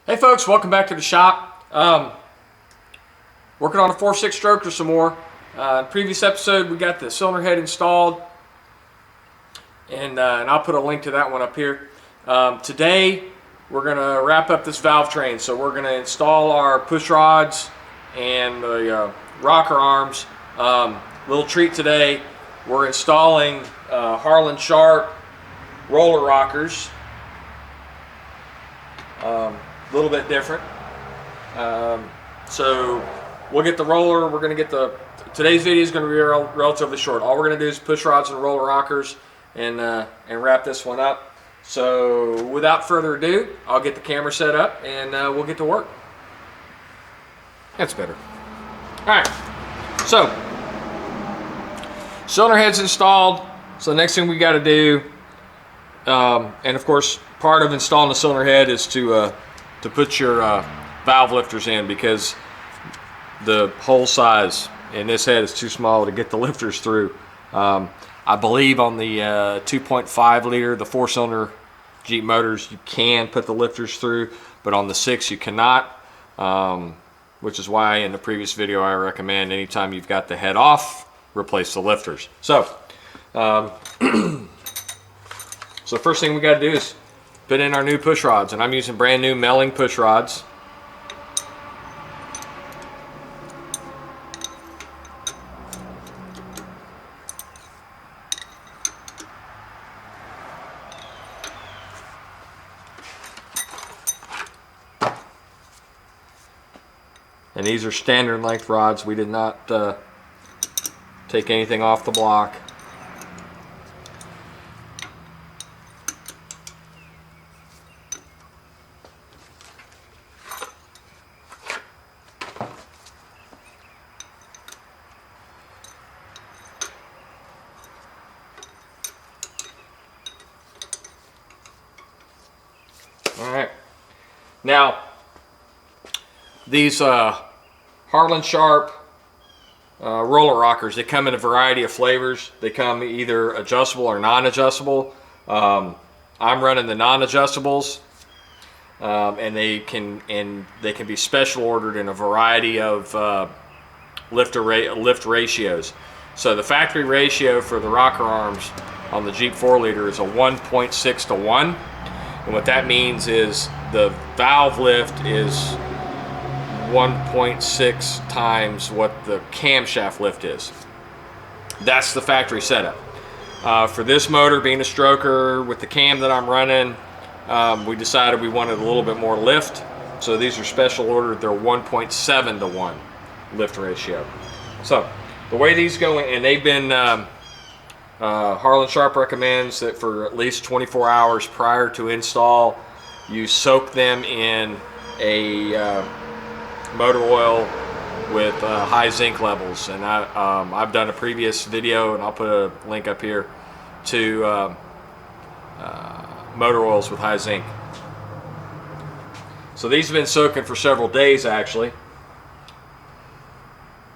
Hey folks, welcome back to the shop. Working on a 4.6 stroker some more. Previous episode we got the cylinder head installed, and I'll put a link to that one up here. Today we're going to wrap up this valve train, so we're going to install our push rods and the rocker arms. Little treat today, we're installing Harlan Sharp roller rockers. A little bit different. So we'll get the roller. We're going to get today's video is going to be relatively short. All we're going to do is push rods and roller rockers and wrap this one up. So without further ado, I'll get the camera set up and we'll get to work. That's better. All right. So cylinder head's installed. So the next thing we got to do, and of course, part of installing the cylinder head is to put your valve lifters in, because the hole size in this head is too small to get the lifters through. I believe on the 2.5 liter, the 4-cylinder Jeep motors, you can put the lifters through, but on the 6 you cannot, which is why in the previous video I recommend anytime you've got the head off, replace the lifters. So, so first thing we got to do is put in our new push rods, and I'm using brand new Melling push rods. And these are standard length rods. We did not take anything off the block. Alright, now these Harlan Sharp roller rockers, they come in a variety of flavors. They come either adjustable or non-adjustable. I'm running the non-adjustables, and they can be special ordered in a variety of lift ratios. So the factory ratio for the rocker arms on the Jeep 4-liter is a 1.6 to 1. And what that means is the valve lift is 1.6 times what the camshaft lift is. That's the factory setup. For this motor, being a stroker with the cam that I'm running, we decided we wanted a little bit more lift. So these are special ordered. They're 1.7 to 1 lift ratio. So the way these go in, and they've been Harlan Sharp recommends that for at least 24 hours prior to install, you soak them in a motor oil with high zinc levels. And I've done a previous video, and I'll put a link up here to motor oils with high zinc. So these have been soaking for several days actually.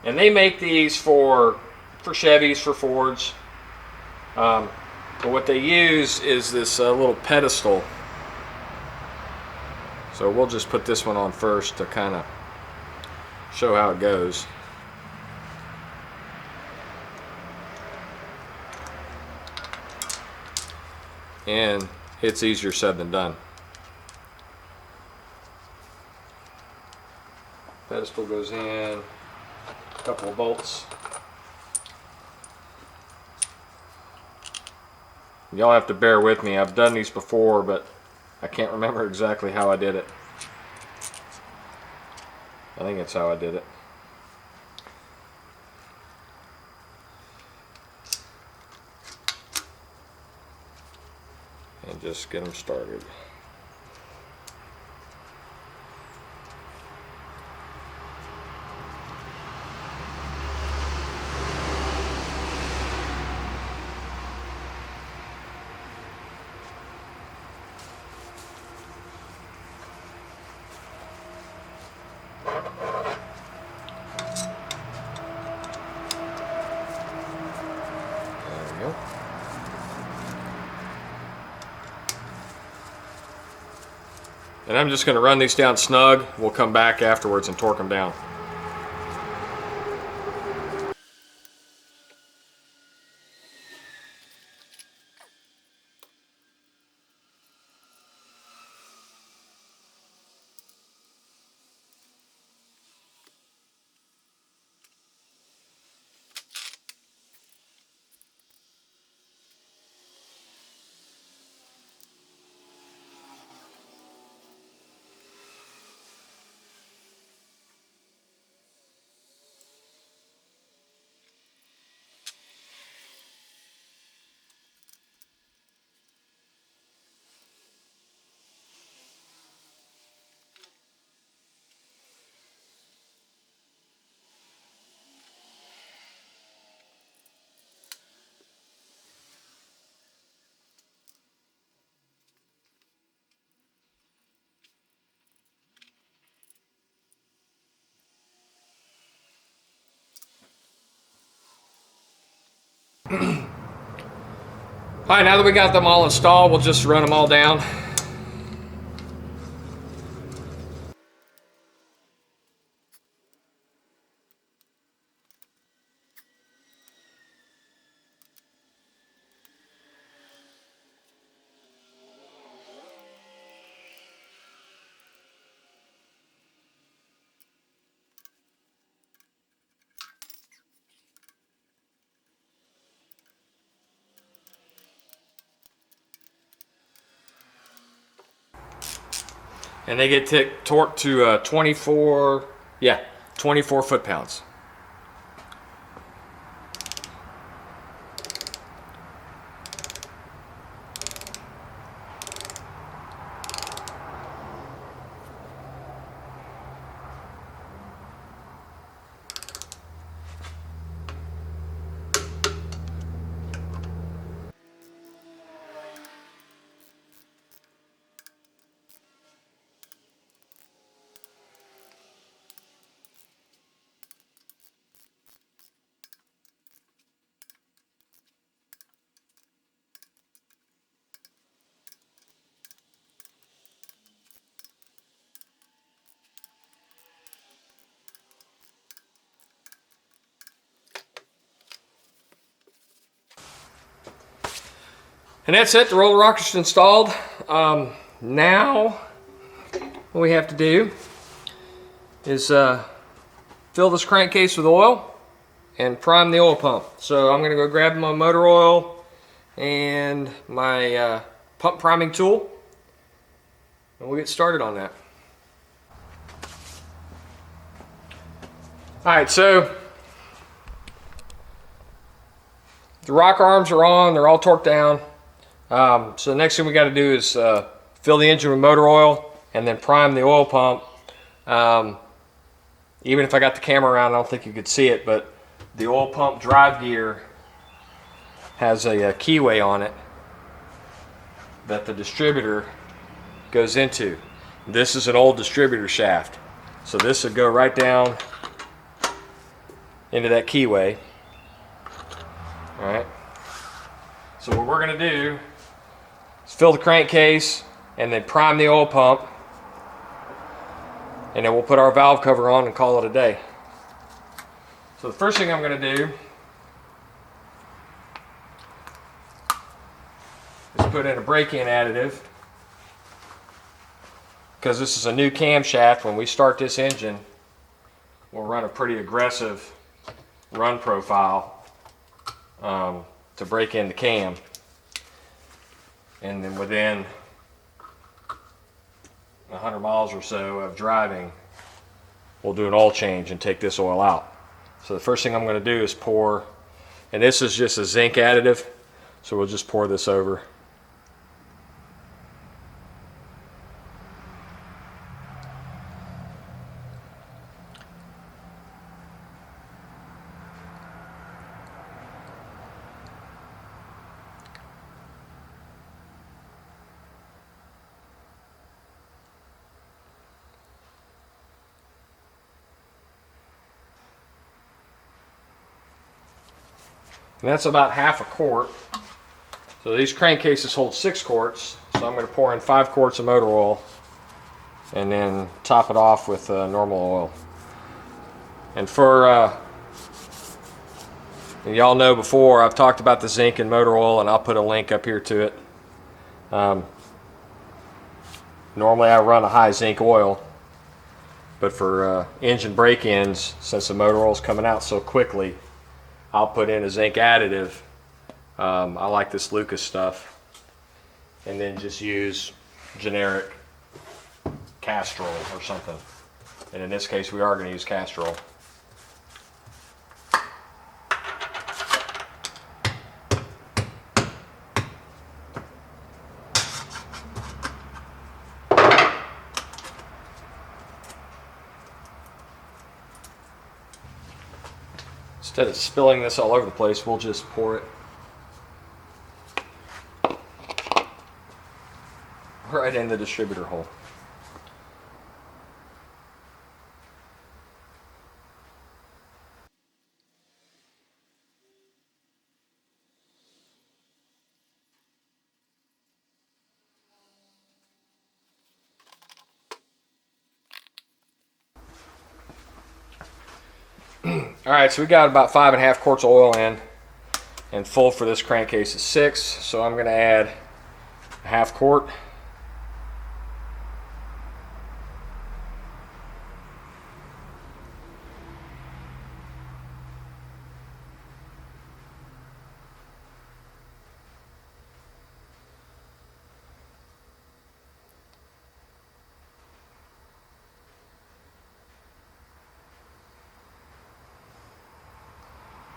And they make these for Chevys, for Fords. But what they use is this little pedestal. So we'll just put this one on first to kind of show how it goes. And it's easier said than done. Pedestal goes in, a couple of bolts. Y'all have to bear with me. I've done these before, but I can't remember exactly how I did it. I think that's how I did it. And just get them started. And I'm just going to run these down snug. We'll come back afterwards and torque them down. All right, now that we got them all installed, we'll just run them all down. And they get torqued to 24 foot-pounds. And that's it, the roller rockers installed. Now, what we have to do is fill this crankcase with oil and prime the oil pump. So I'm gonna go grab my motor oil and my pump priming tool, and we'll get started on that. All right, so the rocker arms are on, they're all torqued down. So the next thing we got to do is fill the engine with motor oil and then prime the oil pump. Even if I got the camera around, I don't think you could see it, but the oil pump drive gear has a keyway on it that the distributor goes into. This is an old distributor shaft, so this would go right down into that keyway. All right. So what we're going to do is fill the crankcase and then prime the oil pump, and then we'll put our valve cover on and call it a day. So the first thing I'm going to do is put in a break-in additive, because this is a new camshaft. When we start this engine, we'll run a pretty aggressive run profile to break in the cam, and then within 100 miles or so of driving, we'll do an oil change and take this oil out. So the first thing I'm going to do is pour, and this is just a zinc additive, so we'll just pour this over. And that's about half a quart. So these crankcases hold 6 quarts. So I'm going to pour in 5 quarts of motor oil and then top it off with normal oil. And for y'all know, before I've talked about the zinc and motor oil, and I'll put a link up here to it. Normally I run a high zinc oil, but for engine break-ins, since the motor oil is coming out so quickly, I'll put in a zinc additive. I like this Lucas stuff, and then just use generic Castrol or something. And in this case, we are going to use Castrol. Instead of spilling this all over the place, we'll just pour it right in the distributor hole. Alright, so we got about 5.5 quarts of oil in, and full for this crankcase is 6, so I'm going to add a 1/2 quart.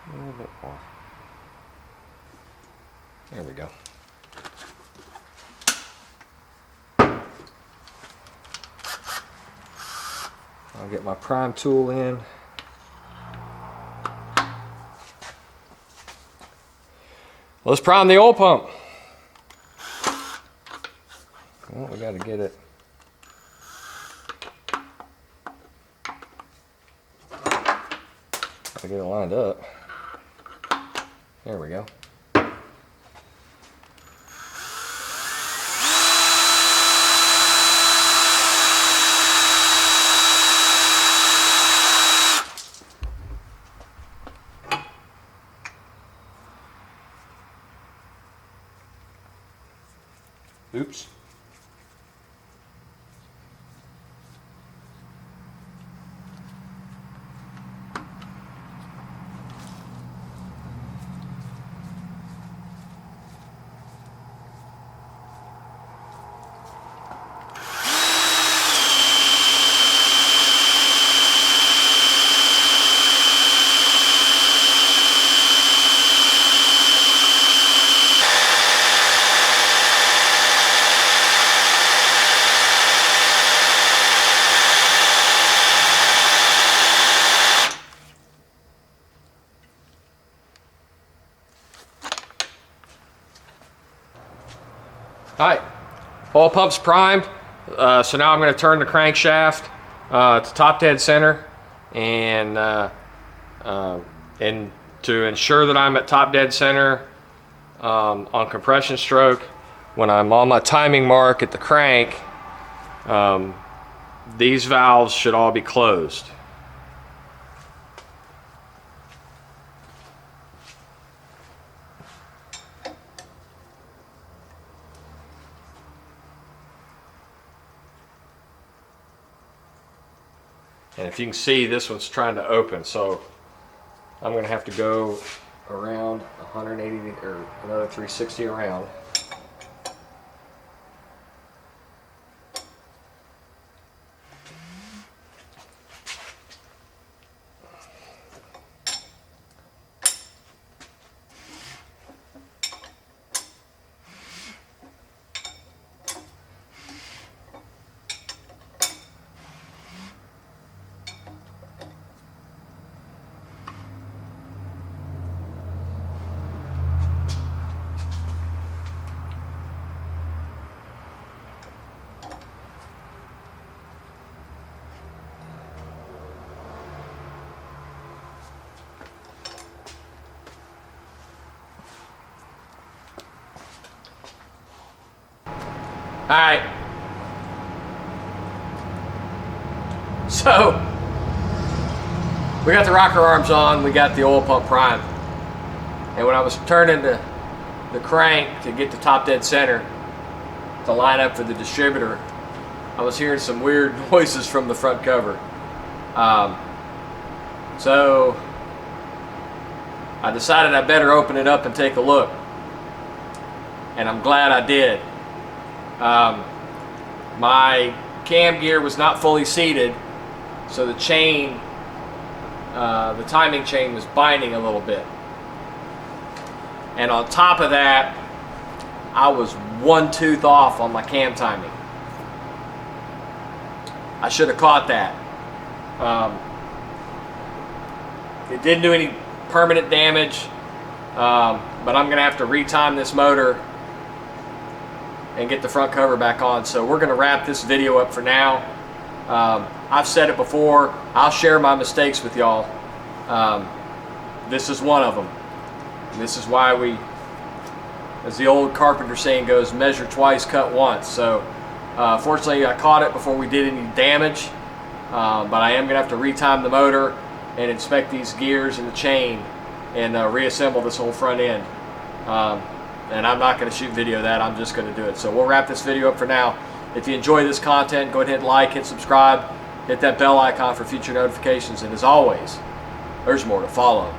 A little bit more. There we go. I'll get my prime tool in. Let's prime the oil pump. Well, we got to get it. Got to get it lined up. There we go. Oops. Alright, oil pump's primed, so now I'm going to turn the crankshaft to top dead center, and to ensure that I'm at top dead center on compression stroke, when I'm on my timing mark at the crank, these valves should all be closed. And if you can see, this one's trying to open, so I'm going to have to go around 180 or another 360 around. Alright, So we got the rocker arms on, we got the oil pump primed, and when I was turning the crank to get the top dead center to line up for the distributor, I was hearing some weird noises from the front cover. So I decided I better open it up and take a look, and I'm glad I did. My cam gear was not fully seated, so the chain, the timing chain was binding a little bit. And on top of that, I was 1 tooth off on my cam timing. I should have caught that. It didn't do any permanent damage, but I'm gonna have to retime this motor and get the front cover back on. So we're gonna wrap this video up for now. I've said it before, I'll share my mistakes with y'all. This is one of them. This is why we, as the old carpenter saying goes, measure twice, cut once. So fortunately I caught it before we did any damage, but I am gonna have to retime the motor and inspect these gears and the chain and reassemble this whole front end. And I'm not going to shoot video of that, I'm just going to do it. So we'll wrap this video up for now. If you enjoy this content, go ahead and like, hit subscribe, hit that bell icon for future notifications, and as always, there's more to follow.